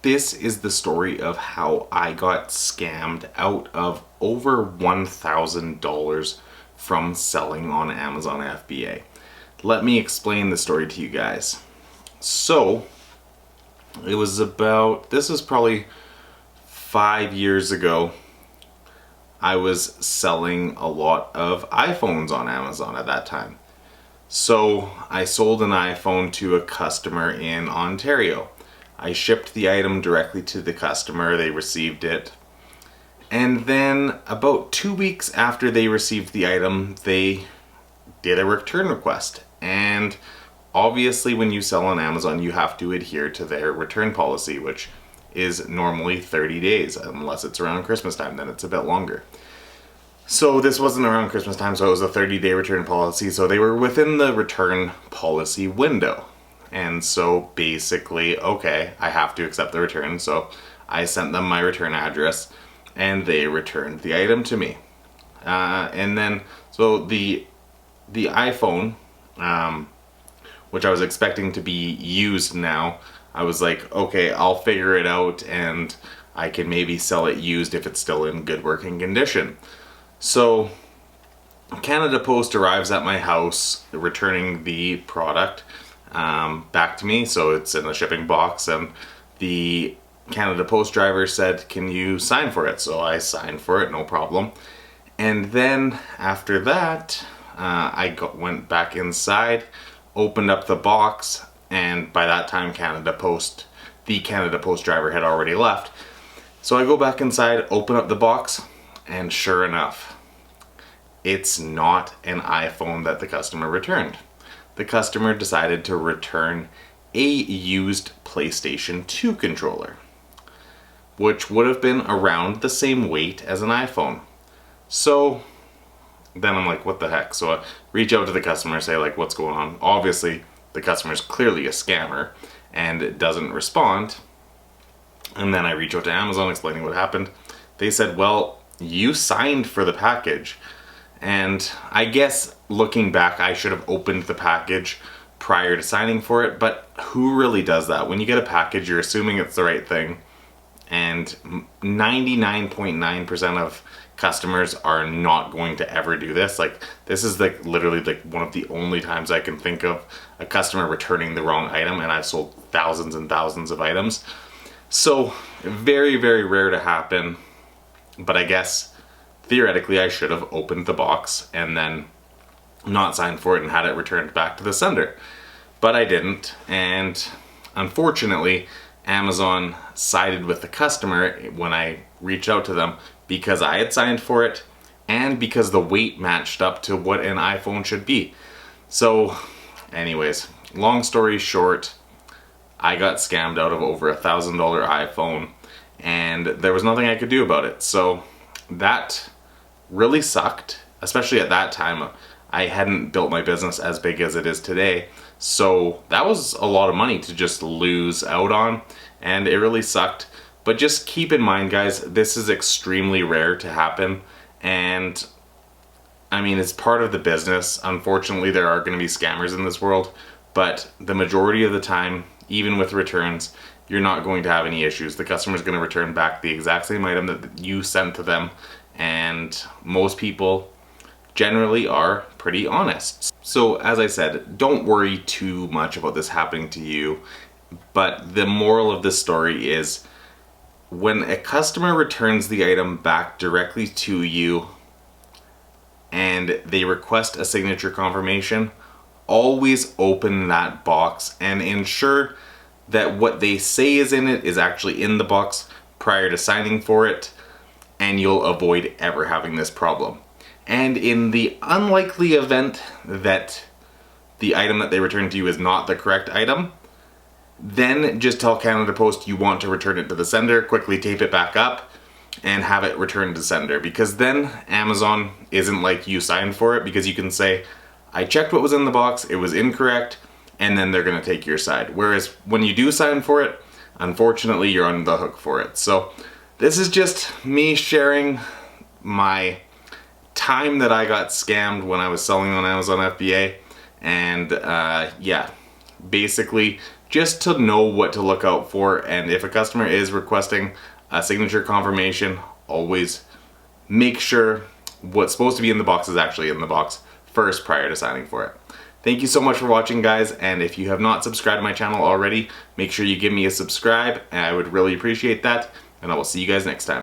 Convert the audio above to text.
This is the story of how I got scammed out of over $1,000 from selling on Amazon FBA. Let me explain the story to you guys. So, this is probably 5 years ago. I was selling a lot of iPhones on Amazon at that time. So I sold an iPhone to a customer in Ontario. I shipped the item directly to the customer, they received it. And then about 2 weeks after they received the item, they did a return request. And obviously when you sell on Amazon, you have to adhere to their return policy, which is normally 30 days, unless it's around Christmas time, then it's a bit longer. So this wasn't around Christmas time, so it was a 30-day return policy, so they were within the return policy window. And so basically, okay, I have to accept the return, so I sent them my return address, and they returned the item to me. And then, so the iPhone, which I was expecting to be used now, I was like, okay, I'll figure it out, and I can maybe sell it used if it's still in good working condition. So Canada Post arrives at my house returning the product back to me, so it's in a shipping box, and the Canada Post driver said, can you sign for it? So I signed for it, no problem. And then after that went back inside, opened up the box, and by that time the Canada Post driver had already left. So I go back inside, open up the box, and sure enough, it's not an iPhone that the customer returned. The customer decided to return a used PlayStation 2 controller, which would have been around the same weight as an iPhone. So then I'm like, what the heck? So I reach out to the customer, say like, what's going on? Obviously, the customer's clearly a scammer and doesn't respond. And then I reach out to Amazon explaining what happened. They said, well, you signed for the package. And I guess looking back, I should have opened the package prior to signing for it, but who really does that? When you get a package, you're assuming it's the right thing, and 99.9% of customers are not going to ever do this. Like, this is like literally like one of the only times I can think of a customer returning the wrong item, and I've sold thousands and thousands of items. So very, very rare to happen. But I guess theoretically I should have opened the box and then not signed for it and had it returned back to the sender. But I didn't, and unfortunately Amazon sided with the customer when I reached out to them because I had signed for it and because the weight matched up to what an iPhone should be. So anyways, long story short, I got scammed out of over $1,000 iPhone, and there was nothing I could do about it. So that really sucked, especially at that time. I hadn't built my business as big as it is today. So that was a lot of money to just lose out on, and it really sucked. But just keep in mind, guys, this is extremely rare to happen, and I mean, it's part of the business. Unfortunately, there are going to be scammers in this world, but the majority of the time, even with returns, you're not going to have any issues. The customer's going to return back the exact same item that you sent to them, and most people generally are pretty honest. So as I said, don't worry too much about this happening to you, but the moral of this story is when a customer returns the item back directly to you and they request a signature confirmation, always open that box and ensure that what they say is in it is actually in the box prior to signing for it, and you'll avoid ever having this problem. And in the unlikely event that the item that they return to you is not the correct item, then just tell Canada Post you want to return it to the sender, quickly tape it back up, and have it returned to sender, because then Amazon isn't like you signed for it, because you can say, I checked what was in the box, it was incorrect, and then they're gonna take your side. Whereas when you do sign for it, unfortunately you're on the hook for it. So this is just me sharing my time that I got scammed when I was selling on Amazon FBA, and yeah, basically just to know what to look out for. And if a customer is requesting a signature confirmation, always make sure what's supposed to be in the box is actually in the box first prior to signing for it. Thank you so much for watching, guys, and if you have not subscribed to my channel already, make sure you give me a subscribe, and I would really appreciate that, and I will see you guys next time.